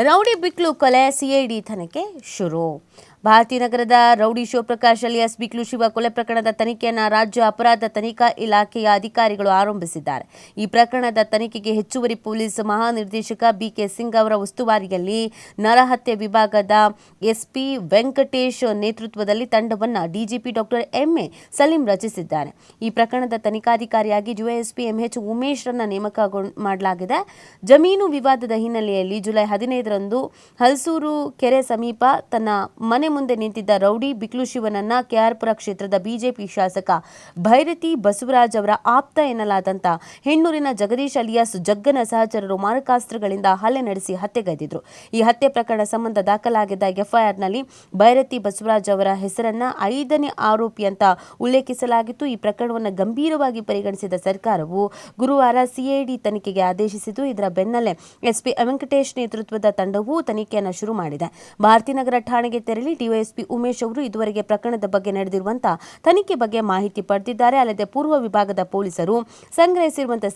Rowdy ಬಿಕ್ಲು ಕೊಲೆ CID ತನಿಖೆ ಶುರು. ಭಾರತೀನಗರದ ರೌಡಿ ಶಿವಪ್ರಕಾಶ್ ಅಲಿಯಾಸ್ ಬಿಕ್ಲು ಶಿವ ಕೊಲೆ ಪ್ರಕರಣದ ತನಿಖೆಯನ್ನು ರಾಜ್ಯ ಅಪರಾಧ ತನಿಖಾ ಇಲಾಖೆಯ ಅಧಿಕಾರಿಗಳು ಆರಂಭಿಸಿದ್ದಾರೆ. ಈ ಪ್ರಕರಣದ ತನಿಖೆಗೆ ಹೆಚ್ಚುವರಿ ಪೊಲೀಸ್ ಮಹಾನಿರ್ದೇಶಕ ಬಿಕೆ ಸಿಂಗ್ ಅವರ ಉಸ್ತುವಾರಿಯಲ್ಲಿ ನರಹತ್ಯೆ ವಿಭಾಗದ ಎಸ್ಪಿ ವೆಂಕಟೇಶ್ ನೇತೃತ್ವದಲ್ಲಿ ತಂಡವನ್ನು ಡಿಜಿಪಿ ಡಾಕ್ಟರ್ ಎಂಎ ಸಲೀಂ ರಚಿಸಿದ್ದಾರೆ. ಈ ಪ್ರಕರಣದ ತನಿಖಾಧಿಕಾರಿಯಾಗಿ ಡಿವೈಎಸ್ಪಿ ಎಂಎಚ್ ಉಮೇಶ್ ರನ್ನ ನೇಮಕ ಮಾಡಲಾಗಿದೆ. ಜಮೀನು ವಿವಾದದ ಹಿನ್ನೆಲೆಯಲ್ಲಿ ಜುಲೈ 15ರಂದು ಹಲಸೂರು ಕೆರೆ ಸಮೀಪ ತನ್ನ ಮನೆ ಮುಂದೆ ನಿಂತಿದ್ದ ರೌಡಿ ಬಿಕ್ಲು ಶಿವನನ್ನ ಕೆಆರ್ಪುರ ಕ್ಷೇತ್ರದ ಬಿಜೆಪಿ ಶಾಸಕ ಭೈರತಿ ಬಸವರಾಜ್ ಅವರ ಆಪ್ತ ಎನ್ನಲಾದಂಥ ಹೆಣ್ಣೂರಿನ ಜಗದೀಶ್ ಅಲಿಯಾಸ್ ಜಗ್ಗನ ಸಹಚರರು ಮಾರಕಾಸ್ತ್ರಗಳಿಂದ ಹಲ್ಲೆ ನಡೆಸಿ ಹತ್ಯೆಗೈದಿದ್ರು. ಈ ಹತ್ಯೆ ಪ್ರಕರಣ ಸಂಬಂಧ ದಾಖಲಾಗಿದ್ದ ಎಫ್ಐಆರ್ನಲ್ಲಿ ಭೈರತಿ ಬಸವರಾಜ್ ಅವರ ಹೆಸರನ್ನ 5ನೇ ಆರೋಪಿ ಅಂತ ಉಲ್ಲೇಖಿಸಲಾಗಿತ್ತು. ಈ ಪ್ರಕರಣವನ್ನು ಗಂಭೀರವಾಗಿ ಪರಿಗಣಿಸಿದ ಸರ್ಕಾರವು ಗುರುವಾರ ಸಿಐಡಿ ತನಿಖೆಗೆ ಆದೇಶಿಸಿತು. ಇದರ ಬೆನ್ನಲ್ಲೇ ಎಸ್ಪಿ ವೆಂಕಟೇಶ್ ನೇತೃತ್ವದ ತಂಡವು ತನಿಖೆಯನ್ನು ಶುರು ಮಾಡಿದೆ. ಭಾರತೀನಗರ ಠಾಣೆಗೆ ತೆರಳಿ ಡಿವೈಎಸ್ಪಿ ಉಮೇಶ್ ಅವರು ಇದುವರೆಗೆ ಪ್ರಕರಣದ ಬಗ್ಗೆ ನಡೆದಿರುವಂತಹ ತನಿಖೆ ಬಗ್ಗೆ ಮಾಹಿತಿ ಪಡೆದಿದ್ದಾರೆ. ಅಲ್ಲದೆ ಪೂರ್ವ ವಿಭಾಗದ ಪೊಲೀಸರು ಸಂಗ್ರಹಿಸಿರುವಂತಹ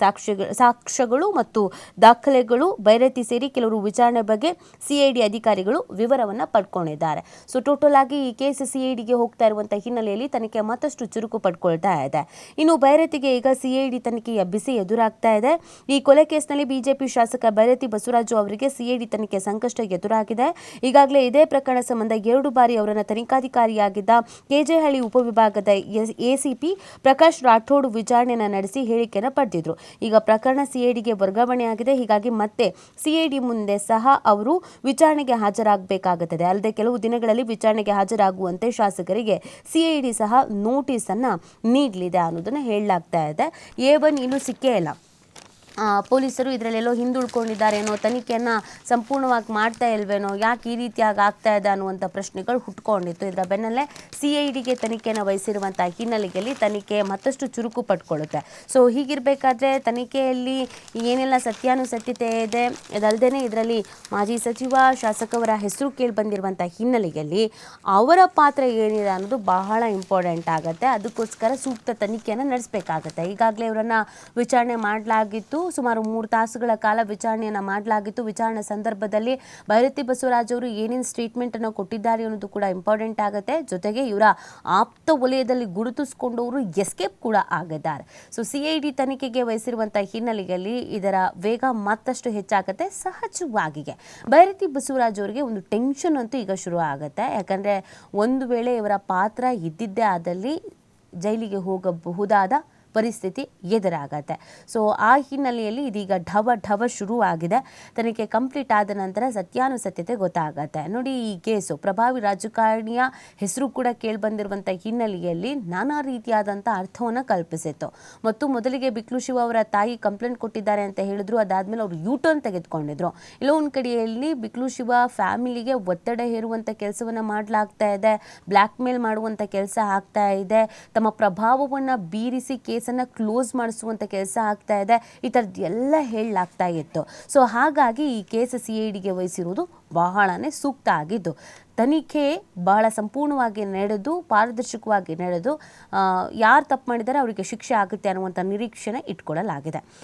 ಸಾಕ್ಷ್ಯಗಳು ಮತ್ತು ದಾಖಲೆಗಳು ಭೈರತಿ ಸೇರಿ ಕೆಲವರು ವಿಚಾರಣೆ ಬಗ್ಗೆ ಸಿಐಡಿ ಅಧಿಕಾರಿಗಳು ವಿವರವನ್ನು ಪಡ್ಕೊಂಡಿದ್ದಾರೆ. ಸೊ ಟೋಟಲ್ ಆಗಿ ಈ ಕೇಸ್ ಸಿಐಡಿಗೆ ಹೋಗ್ತಾ ಇರುವಂತಹ ಹಿನ್ನೆಲೆಯಲ್ಲಿ ತನಿಖೆ ಮತ್ತಷ್ಟು ಚುರುಕು ಪಡ್ಕೊಳ್ತಾ ಇದೆ. ಇನ್ನು ಭೈರತಿಗೆ ಈಗ ಸಿಐಡಿ ತನಿಖೆಯ ಬಿಸಿ ಎದುರಾಗ್ತಾ ಇದೆ. ಈ ಕೊಲೆ ಕೇಸ್ನಲ್ಲಿ ಬಿಜೆಪಿ ಶಾಸಕ ಭೈರತಿ ಬಸವರಾಜು ಅವರಿಗೆ ಸಿಐಡಿ ತನಿಖೆ ಸಂಕಷ್ಟ ಎದುರಾಗಿದೆ. ಈಗಾಗಲೇ ಇದೇ ಪ್ರಕರಣ ಸಂಬಂಧ 2 ಬಾರಿ ಅವರನ್ನು ತನಿಖಾಧಿಕಾರಿಯಾಗಿದ್ದ ಕೆಜೆಹಳ್ಳಿ ಉಪವಿಭಾಗದ ಎಸಿಪಿ ಪ್ರಕಾಶ್ ರಾಠೋಡ್ ವಿಚಾರಣೆಯನ್ನು ನಡೆಸಿ ಹೇಳಿಕೆಯನ್ನು ಪಡೆದಿದ್ರು. ಈಗ ಪ್ರಕರಣ ಸಿಐಡಿಗೆ ವರ್ಗಾವಣೆಯಾಗಿದೆ. ಹೀಗಾಗಿ ಮತ್ತೆ ಸಿಐಡಿ ಮುಂದೆ ಸಹ ಅವರು ವಿಚಾರಣೆಗೆ ಹಾಜರಾಗಬೇಕಾಗುತ್ತದೆ. ಅಲ್ಲದೆ ಕೆಲವು ದಿನಗಳಲ್ಲಿ ವಿಚಾರಣೆಗೆ ಹಾಜರಾಗುವಂತೆ ಶಾಸಕರಿಗೆ ಸಿಐಡಿ ಸಹ ನೋಟಿಸ್ ಅನ್ನ ನೀಡಲಿದೆ ಅನ್ನೋದನ್ನ ಹೇಳಲಾಗ್ತಾ ಇದೆ. A1 ಇನ್ನೂ ಸಿಕ್ಕೇ ಇಲ್ಲ. ಪೊಲೀಸರು ಇದರಲ್ಲೆಲ್ಲೋ ಹಿಂದುಳ್ಕೊಂಡಿದ್ದಾರೇನೋ, ತನಿಖೆಯನ್ನು ಸಂಪೂರ್ಣವಾಗಿ ಮಾಡ್ತಾ ಇಲ್ವೇನೋ, ಯಾಕೆ ಈ ರೀತಿಯಾಗಿ ಆಗ್ತಾ ಇದೆ ಅನ್ನುವಂಥ ಪ್ರಶ್ನೆಗಳು ಹುಟ್ಕೊಂಡಿತ್ತು. ಇದರ ಬೆನ್ನಲ್ಲೇ ಸಿಐಡಿಗೆ ತನಿಖೆಯನ್ನು ವಹಿಸಿರುವಂಥ ಹಿನ್ನೆಲೆಯಲ್ಲಿ ತನಿಖೆ ಮತ್ತಷ್ಟು ಚುರುಕು ಪಡ್ಕೊಳ್ಳುತ್ತೆ. ಸೊ ಹೀಗಿರಬೇಕಾದ್ರೆ ತನಿಖೆಯಲ್ಲಿ ಏನೆಲ್ಲ ಸತ್ಯಾನುಸತ್ಯತೆ ಇದೆ, ಇದಲ್ಲದೆ ಇದರಲ್ಲಿ ಮಾಜಿ ಸಚಿವ ಶಾಸಕವರ ಹೆಸರು ಕೇಳಿ ಬಂದಿರುವಂಥ ಹಿನ್ನೆಲೆಯಲ್ಲಿ ಅವರ ಪಾತ್ರ ಏನಿದೆ ಅನ್ನೋದು ಬಹಳ ಇಂಪಾರ್ಟೆಂಟ್ ಆಗುತ್ತೆ. ಅದಕ್ಕೋಸ್ಕರ ಸೂಕ್ತ ತನಿಖೆಯನ್ನು ನಡೆಸಬೇಕಾಗತ್ತೆ. ಈಗಾಗಲೇ ಇವರನ್ನು ವಿಚಾರಣೆ ಮಾಡಲಾಗಿತ್ತು. ಸುಮಾರು 3 ತಾಸುಗಳ ಕಾಲ ವಿಚಾರಣೆಯನ್ನು ಮಾಡಲಾಗಿತ್ತು. ವಿಚಾರಣೆ ಸಂದರ್ಭದಲ್ಲಿ ಭೈರತಿ ಬಸವರಾಜ್ ಅವರು ಏನೇನು ಸ್ಟೇಟ್ಮೆಂಟ್ ಅನ್ನು ಕೊಟ್ಟಿದ್ದಾರೆ ಅನ್ನೋದು ಕೂಡ ಇಂಪಾರ್ಟೆಂಟ್ ಆಗುತ್ತೆ. ಜೊತೆಗೆ ಇವರ ಆಪ್ತ ವಲಯದಲ್ಲಿ ಗುರುತಿಸಿಕೊಂಡವರು ಎಸ್ಕೇಪ್ ಕೂಡ ಆಗಿದ್ದಾರೆ. ಸೊ ಸಿಐಡಿ ತನಿಖೆಗೆ ವಹಿಸಿರುವಂತಹ ಹಿನ್ನೆಲೆಯಲ್ಲಿ ಇದರ ವೇಗ ಮತ್ತಷ್ಟು ಹೆಚ್ಚಾಗುತ್ತೆ. ಸಹಜವಾಗಿಯೇ ಭೈರತಿ ಬಸವರಾಜ್ ಅವರಿಗೆ ಒಂದು ಟೆನ್ಷನ್ ಅಂತೂ ಈಗ ಶುರು ಆಗುತ್ತೆ. ಯಾಕಂದರೆ ಒಂದು ವೇಳೆ ಇವರ ಪಾತ್ರ ಇದ್ದಿದ್ದೇ ಆದಲ್ಲಿ ಜೈಲಿಗೆ ಹೋಗಬಹುದಾದ ಪರಿಸ್ಥಿತಿ ಎದುರಾಗತ್ತೆ. ಸೊ ಆ ಹಿನ್ನೆಲೆಯಲ್ಲಿ ಇದೀಗ ಢವ ಶುರುವಾಗಿದೆ. ತನಿಖೆ ಕಂಪ್ಲೀಟ್ ಆದ ನಂತರ ಸತ್ಯಾನುಸತ್ಯತೆ ಗೊತ್ತಾಗತ್ತೆ. ನೋಡಿ, ಈ ಕೇಸು ಪ್ರಭಾವಿ ರಾಜಕಾರಣಿಯ ಹೆಸರು ಕೂಡ ಕೇಳಿಬಂದಿರುವಂಥ ಹಿನ್ನೆಲೆಯಲ್ಲಿ ನಾನಾ ರೀತಿಯಾದಂಥ ಅರ್ಥವನ್ನು ಕಲ್ಪಿಸಿತ್ತು. ಮತ್ತು ಮೊದಲಿಗೆ ಬಿಕ್ಲು ಶಿವ ಅವರ ತಾಯಿ ಕಂಪ್ಲೇಂಟ್ ಕೊಟ್ಟಿದ್ದಾರೆ ಅಂತ ಹೇಳಿದ್ರು. ಅದಾದಮೇಲೆ ಅವರು ಯೂಟರ್ನ್ ತೆಗೆದುಕೊಂಡಿದ್ರು. ಎಲ್ಲೋ ಒಂದು ಕಡೆಯಲ್ಲಿ ಬಿಕ್ಲು ಶಿವ ಫ್ಯಾಮಿಲಿಗೆ ಒತ್ತಡ ಹೇರುವಂಥ ಕೆಲಸವನ್ನು ಮಾಡಲಾಗ್ತಾ ಇದೆ, ಬ್ಲ್ಯಾಕ್ ಮೇಲ್ ಮಾಡುವಂಥ ಕೆಲಸ ಆಗ್ತಾ ಇದೆ, ತಮ್ಮ ಪ್ರಭಾವವನ್ನು ಬೀರಿಸಿ ಕೇಸನ್ನು ಕ್ಲೋಸ್ ಮಾಡಿಸುವಂಥ ಕೆಲಸ ಆಗ್ತಾ ಇದೆ, ಈ ಥರದ್ದು ಎಲ್ಲ ಹೇಳಲಾಗ್ತಾ ಇತ್ತು. ಸೊ ಹಾಗಾಗಿ ಈ ಕೇಸ್ ಸಿಐಡಿಗೆ ವಹಿಸಿರುವುದು ಬಹಳನೇ ಸೂಕ್ತ ಆಗಿದ್ದು, ತನಿಖೆ ಬಹಳ ಸಂಪೂರ್ಣವಾಗಿ ನಡೆದು ಪಾರದರ್ಶಕವಾಗಿ ನಡೆದು ಯಾರು ತಪ್ಪು ಮಾಡಿದ್ದಾರೆ ಅವರಿಗೆ ಶಿಕ್ಷೆ ಆಗುತ್ತೆ ಅನ್ನುವಂಥ ನಿರೀಕ್ಷೆನ ಇಟ್ಕೊಳ್ಳಲಾಗಿದೆ.